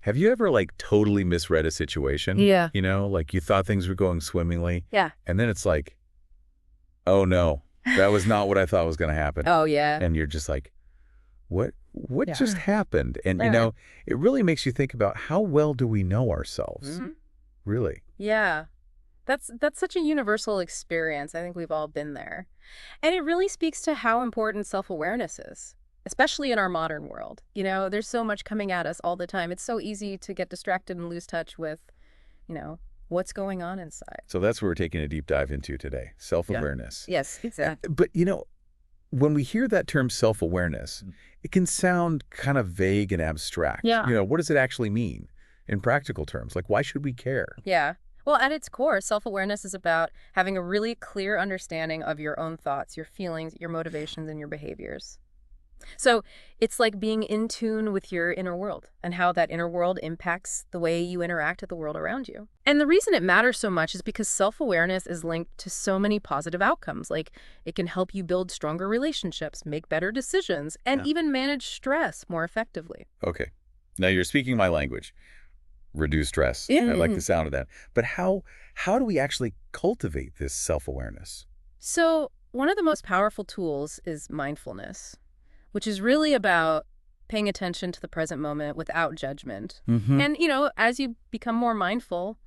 Have you ever like totally misread a situation? Yeah. Like you thought things were going swimmingly, Yeah. and then it's like, oh no, that was not what I thought was going to happen. Oh, yeah. And you're just like, what Yeah. just happened? And Yeah. it really makes you think about how well do we know ourselves? Mhm. Really? Yeah. That's such a universal experience. I think we've all been there. And it really speaks to how important self-awareness is, especially in our modern world. There's so much coming at us all the time. It's so easy to get distracted and lose touch with, you know, what's going on inside. So that's what we're taking a deep dive into today, Yeah. self-awareness. Yes, exactly. But when we hear that term self-awareness, it can sound kind of vague and abstract. Yeah. What does it actually mean in practical terms? Like, why should we care? Yeah. Well, at its core, self-awareness is about having a really clear understanding of your own thoughts, your feelings, your motivations, and your behaviors. So it's like being in tune with your inner world and how that inner world impacts the way you interact with the world around you. And the reason it matters so much is because self-awareness is linked to so many positive outcomes. Like it can help you build stronger relationships, make better decisions, and Yeah. even manage stress more effectively. Okay. Now you're speaking my language. Reduce stress. I like the sound of that. But how do we actually cultivate this self-awareness? So one of the most powerful tools is mindfulness, which is really about paying attention to the present moment without judgment. Mm-hmm. And, as you become more mindful,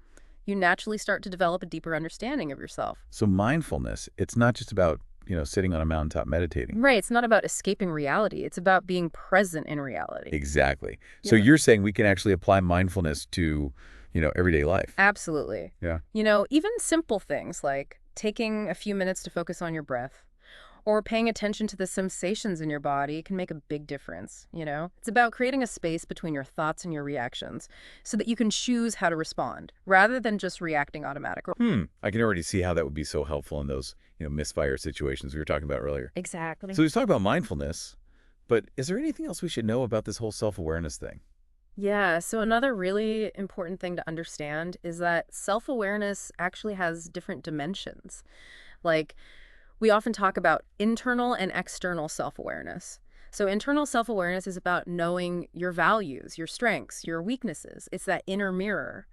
you naturally start to develop a deeper understanding of yourself. So mindfulness, it's not just about, sitting on a mountaintop meditating. Right. It's not about escaping reality. It's about being present in reality. Exactly. So Yeah. you're saying we can actually apply mindfulness to, everyday life. Absolutely. Yeah. Even simple things like taking a few minutes to focus on your breath or paying attention to the sensations in your body can make a big difference. It's about creating a space between your thoughts and your reactions so that you can choose how to respond rather than just reacting automatically. I can already see how that would be so helpful in those, misfire situations we were talking about earlier. Exactly. So we talked about mindfulness, but is there anything else we should know about this whole self-awareness thing? Yeah, so another really important thing to understand is that self-awareness actually has different dimensions. Like, we often talk about internal and external self-awareness. So internal self-awareness is about knowing your values, your strengths, your weaknesses. It's that inner mirror.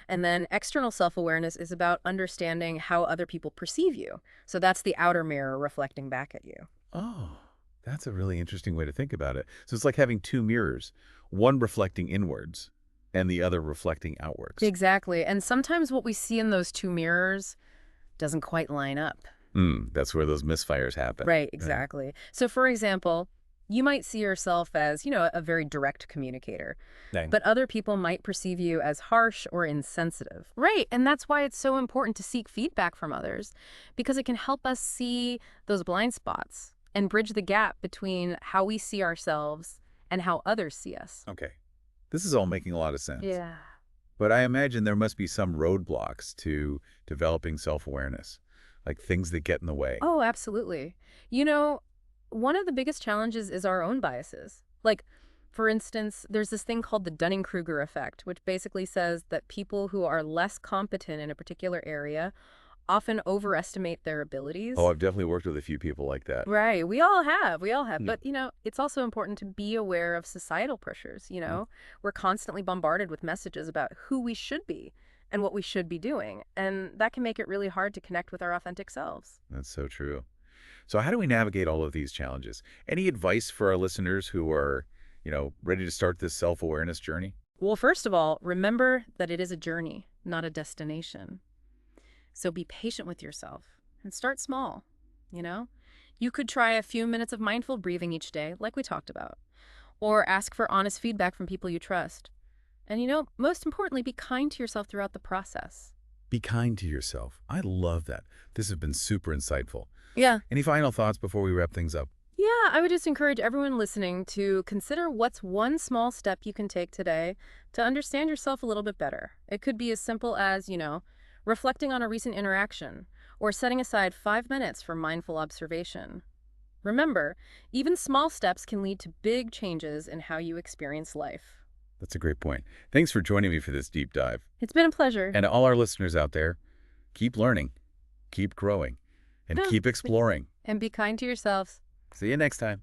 And then external self-awareness is about understanding how other people perceive you. So that's the outer mirror reflecting back at you. Oh, that's a really interesting way to think about it. So it's like having two mirrors, one reflecting inwards and the other reflecting outwards. Exactly. And sometimes what we see in those two mirrors doesn't quite line up. That's where those misfires happen. Right, exactly. So for example, you might see yourself as, a very direct communicator, Right. but other people might perceive you as harsh or insensitive. Right, and that's why it's so important to seek feedback from others, because it can help us see those blind spots and bridge the gap between how we see ourselves and how others see us. Okay. This is all making a lot of sense. Yeah. But I imagine there must be some roadblocks to developing self-awareness, like things that get in the way. Oh, absolutely. One of the biggest challenges is our own biases. Like, for instance, there's this thing called the Dunning-Kruger effect, which basically says that people who are less competent in a particular area often overestimate their abilities. Oh, I've definitely worked with a few people like that. Right. We all have. We all have. Yeah. But, it's also important to be aware of societal pressures. We're constantly bombarded with messages about who we should be and what we should be doing. And that can make it really hard to connect with our authentic selves. That's so true. So how do we navigate all of these challenges? Any advice for our listeners who are, ready to start this self-awareness journey? Well, first of all, remember that it is a journey, not a destination. So be patient with yourself and start small. You could try a few minutes of mindful breathing each day, like we talked about, or ask for honest feedback from people you trust. And most importantly, be kind to yourself throughout the process. Be kind to yourself. I love that. This has been super insightful. Yeah. Any final thoughts before we wrap things up? Yeah, I would just encourage everyone listening to consider what's one small step you can take today to understand yourself a little bit better. It could be as simple as, reflecting on a recent interaction or setting aside 5 minutes for mindful observation. Remember, even small steps can lead to big changes in how you experience life. That's a great point. Thanks for joining me for this deep dive. It's been a pleasure. And to all our listeners out there, keep learning, keep growing, and No, keep exploring. And be kind to yourselves. See you next time.